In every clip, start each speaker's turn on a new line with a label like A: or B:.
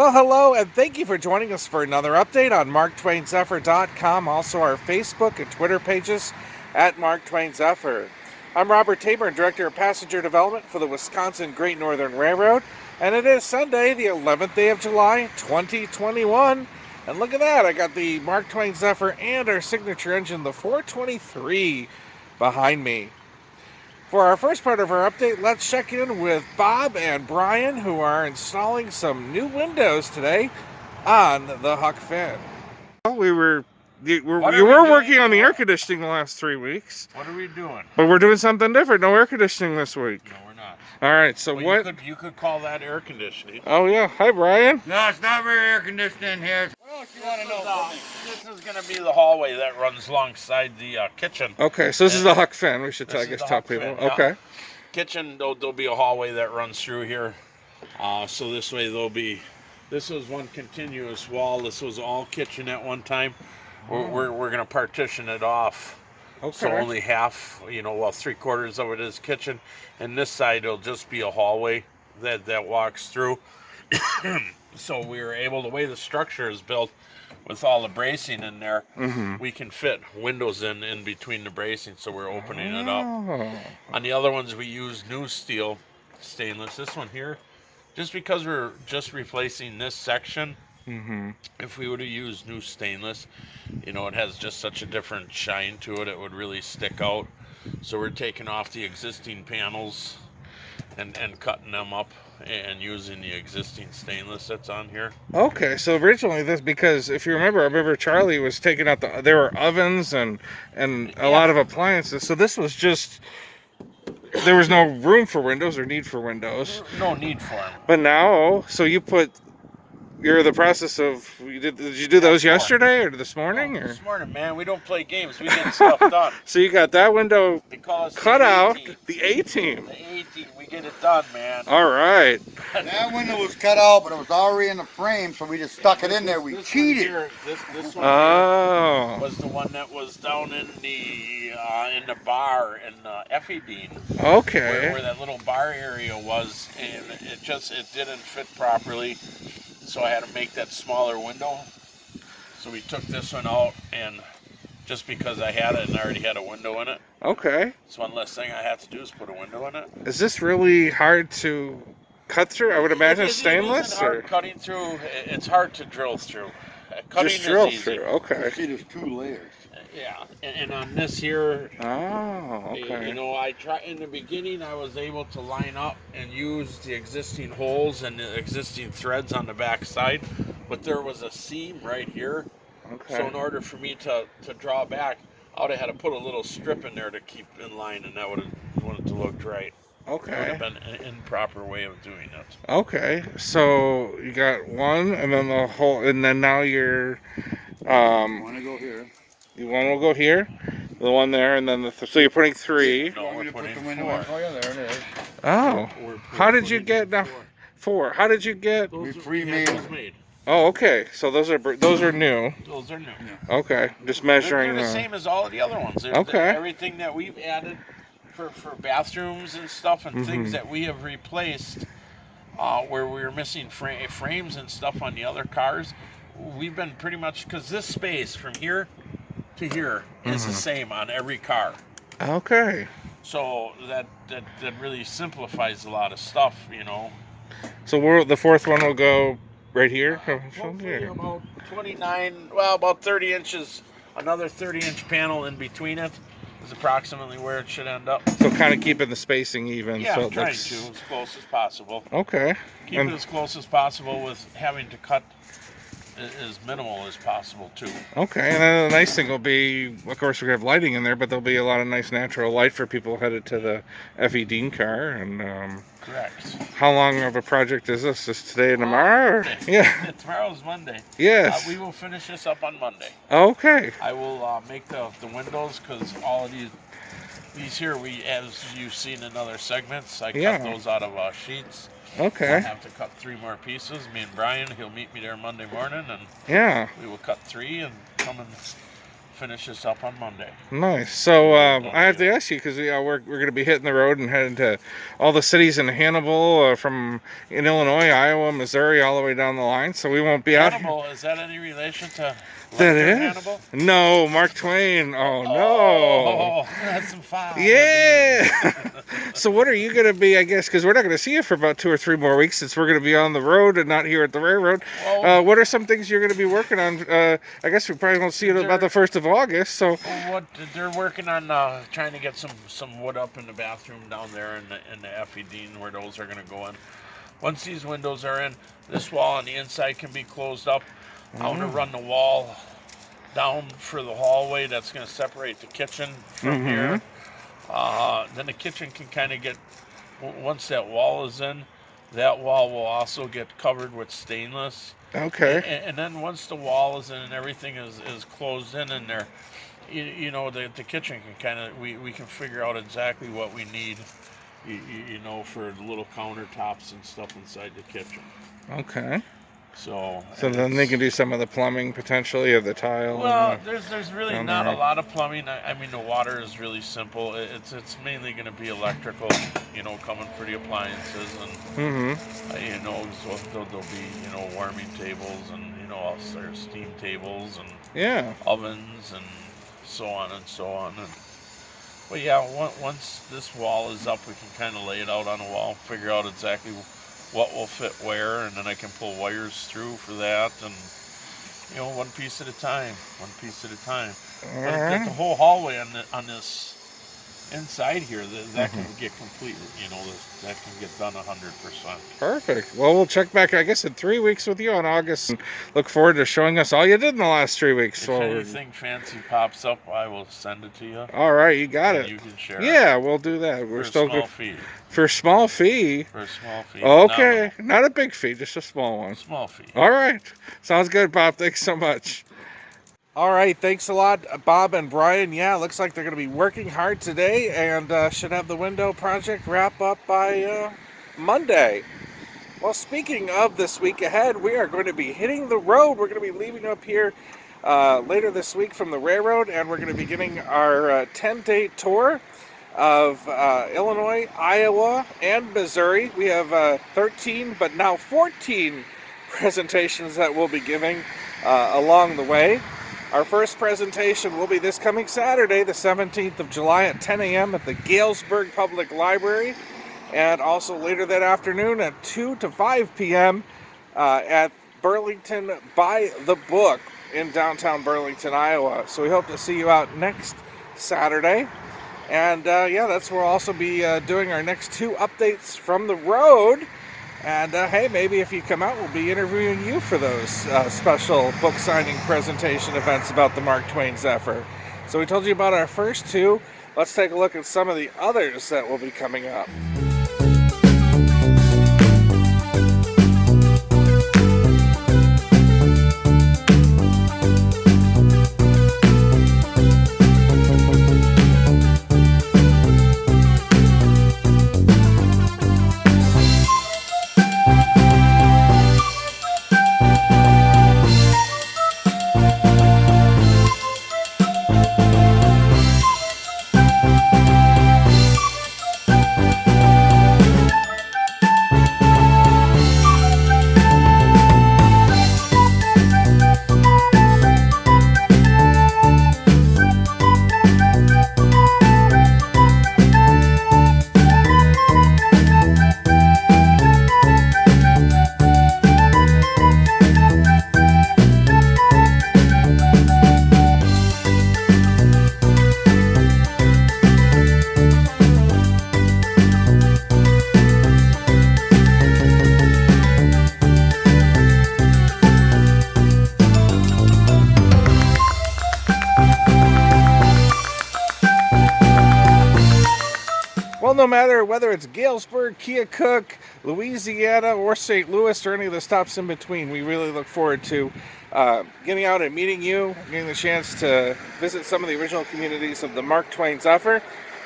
A: Well, hello, and thank you for joining us for another update on MarkTwainZephyr.com, also our Facebook and Twitter pages at Mark Twain Zephyr. I'm Robert Tabor, Director of Passenger Development for the Wisconsin Great Northern Railroad, and it is Sunday, the 11th day of July, 2021. And look at that, I got the Mark Twain Zephyr and our signature engine, the 423, behind me. For our first part of our update, let's check in with Bob and Brian, who are installing some new windows today on the Huck Finn. Well, you were working on the air conditioning the last 3 weeks.
B: What are we doing?
A: But we're doing something different. No air conditioning this week.
B: No, we're not.
A: All right, so
B: well,
A: what?
B: You could call that air conditioning.
A: Oh, yeah. Hi, Brian.
C: No, it's not very air conditioning here.
B: What else you want to know? This is going to be the hallway that runs alongside the kitchen.
A: Okay, so this is the Huck Finn. We should tell people.
B: Finn,
A: okay.
B: Yeah. Kitchen, there'll be a hallway that runs through here. So this way this was one continuous wall. This was all kitchen at one time. We're going to partition it off.
A: Okay.
B: So only half, well, 3/4 of it is kitchen. And this side, it'll just be a hallway that walks through. So we were able, the way the structure is built, with all the bracing in there, we can fit windows in between the bracing, so we're opening it up. On the other ones, we use new steel, stainless. This one here, just because we're just replacing this section, if we would have used new stainless, it has just such a different shine to it, it would really stick out. So we're taking off the existing panels and cutting them up and using the existing stainless that's on here.
A: Okay, so originally because if you remember, Charlie was taking out there were ovens and a lot of appliances. So this was just, there was no room for windows or need for windows.
B: No need for them.
A: But now, so you're in the process of, did you do those yesterday or this morning?
B: This morning, man. We don't play games. We get stuff done.
A: So you got that window cut out, the A-team.
B: The A-team. We get it done, man.
A: All right.
C: That window was cut out, but it was already in the frame, so we just stuck it in there. We cheated.
B: This one here was the one that was down in the bar in Effie Dean.
A: Okay.
B: Where that little bar area was, and it didn't fit properly. So I had to make that smaller window. So we took this one out, and just because I had it and I already had a window in it.
A: Okay.
B: So one less thing I have to do is put a window in it.
A: Is this really hard to cut through? I would imagine stainless.
B: It isn't hard cutting through. It's hard to drill through. Cutting
A: just drill
B: is easy.
A: through. Okay.
C: See, there's 2 layers.
B: Yeah, and on this here,
A: okay.
B: I try in the beginning. I was able to line up and use the existing holes and the existing threads on the back side, but there was a seam right here.
A: Okay.
B: So in order for me to draw back, I would have had to put a little strip in there to keep in line, and that would have wanted to look right.
A: Okay.
B: It would have been an improper way of doing it.
A: Okay, so you got one, and then the whole, and then now you're.
C: Want to go here?
A: One will go here, the one there, and then so you're putting 3.
B: No, we're putting 4.
C: Oh yeah, there it is.
A: Oh, how did you get now? 4. How did you get?
C: We pre-made them.
A: Oh, okay. So those are new.
B: Those are new.
A: Yeah. Okay, just measuring.
B: They're the same as all of the other ones. Everything that we've added for bathrooms and stuff and things that we have replaced, where we were missing frames and stuff on the other cars, we've been pretty much, because this space from here to here is the same on every car.
A: Okay.
B: So that really simplifies a lot of stuff,
A: So the 4th one will go right here.
B: Hopefully about 29, about 30 inches. Another 30-inch panel in between it is approximately where it should end up.
A: So kind of keeping the spacing even.
B: Yeah,
A: so
B: trying to as close as possible.
A: Okay.
B: Keep it as close as possible with having to cut as minimal as possible too.
A: Okay, and then the nice thing will be, of course, we have lighting in there, but there'll be a lot of nice natural light for people headed to the Effie Dean car. And
B: correct.
A: How long of a project is this? Just today and tomorrow? Or? Yeah.
B: Tomorrow's Monday.
A: Yes.
B: We will finish this up on Monday.
A: Okay.
B: I will make the windows, because all of these here, as you've seen in other segments, I cut those out of sheets.
A: Okay.
B: I have to cut 3 more pieces. Me and Brian, he'll meet me there Monday morning, and we will cut 3 and come and finish this up on Monday.
A: Nice. So I have to ask you, because we're going to be hitting the road and heading to all the cities in Hannibal, in Illinois, Iowa, Missouri, all the way down the line. So we won't be out here.
B: Hannibal, is that any relation to
A: That
B: Lecter
A: is?
B: Hannibal?
A: No, Mark Twain. Oh, no.
B: Oh, that's some fun.
A: Yeah. So what are you going to be, I guess, because we're not going to see you for about 2 or 3 more weeks since we're going to be on the road and not here at the railroad.
B: Well,
A: What are some things you're going to be working on? I guess we probably won't see you about the 1st of August. So
B: what they're working on, trying to get some wood up in the bathroom down there in the FED where those are going to go in. Once these windows are in, this wall on the inside can be closed up. I want to run the wall down for the hallway that's going to separate the kitchen from here. Then the kitchen can kind of get, once that wall is in, that wall will also get covered with stainless.
A: Okay.
B: And then once the wall is in and everything is closed in there, the kitchen can kind of, we can figure out exactly what we need, for the little countertops and stuff inside the kitchen.
A: Okay.
B: So
A: then they can do some of the plumbing potentially of the tile.
B: Well, there's really not a lot of plumbing. I mean, the water is really simple. It's mainly going to be electrical, coming for the appliances, and so there'll be warming tables and there's steam tables and ovens and so on and so on. But yeah, once this wall is up, we can kind of lay it out on the wall, figure out exactly what will fit where, and then I can pull wires through for that, and one piece at a time. But the whole hallway on this inside here, that can get completely, that can get done 100%.
A: Perfect. Well, we'll check back, I guess, in 3 weeks with you in August, and look forward to showing us all you did in the last 3 weeks.
B: If anything fancy pops up, I will send it to you.
A: All right, you got it.
B: You can share
A: Yeah, we'll do that.
B: We're still good. Fee.
A: For a small fee?
B: For a small fee.
A: Okay, not a big fee, just a small one.
B: Small fee.
A: All right. Sounds good, Bob. Thanks so much. All right, thanks a lot, Bob and Brian. Yeah, looks like they're going to be working hard today and should have the window project wrap up by Monday. Well, speaking of this week ahead, we are going to be hitting the road. We're going to be leaving up here later this week from the railroad, and we're going to be getting our 10-day tour of Illinois, Iowa, and Missouri. We have 13, but now 14 presentations that we'll be giving along the way. Our first presentation will be this coming Saturday, the 17th of July at 10 a.m. at the Galesburg Public Library, and also later that afternoon at 2 to 5 p.m. At Burlington by the Book in downtown Burlington, Iowa. So we hope to see you out next Saturday. And that's where we'll also be doing our next 2 updates from the road. And hey, maybe if you come out, we'll be interviewing you for those special book signing presentation events about the Mark Twain Zephyr. So we told you about our first 2. Let's take a look at some of the others that will be coming up. Well, no matter whether it's Galesburg, Keokuk, Louisiana, or St. Louis, or any of the stops in between, we really look forward to getting out and meeting you, getting the chance to visit some of the original communities of the Mark Twain Zephyr.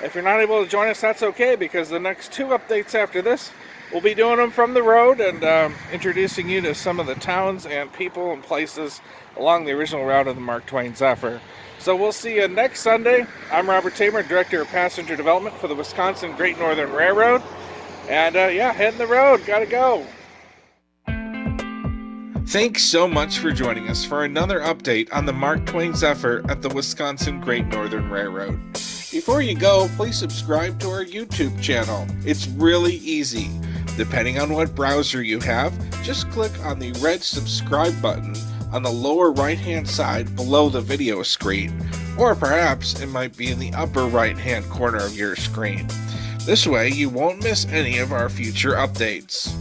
A: If you're not able to join us, that's okay, because the next 2 updates after this We'll be doing them from the road and introducing you to some of the towns and people and places along the original route of the Mark Twain Zephyr. So we'll see you next Sunday. I'm Robert Tabor, Director of Passenger Development for the Wisconsin Great Northern Railroad. And hitting the road. Gotta go. Thanks so much for joining us for another update on the Mark Twain Zephyr at the Wisconsin Great Northern Railroad. Before you go, please subscribe to our YouTube channel. It's really easy. Depending on what browser you have, just click on the red subscribe button on the lower right-hand side below the video screen, or perhaps it might be in the upper right-hand corner of your screen. This way, you won't miss any of our future updates.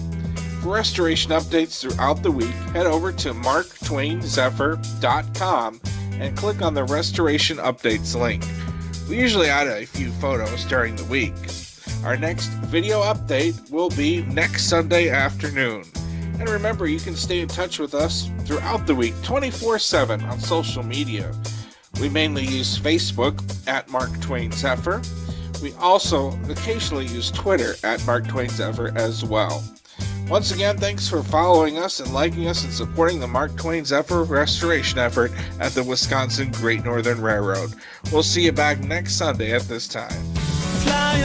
A: For restoration updates throughout the week, head over to marktwainzephyr.com and click on the Restoration Updates link. We usually add a few photos during the week. Our next video update will be next Sunday afternoon. And remember, you can stay in touch with us throughout the week 24/7 on social media. We mainly use Facebook at Mark Twain Zephyr. We also occasionally use Twitter at Mark Twain Zephyr as well. Once again, thanks for following us and liking us and supporting the Mark Twain Zephyr restoration effort at the Wisconsin Great Northern Railroad. We'll see you back next Sunday at this time.
D: Fly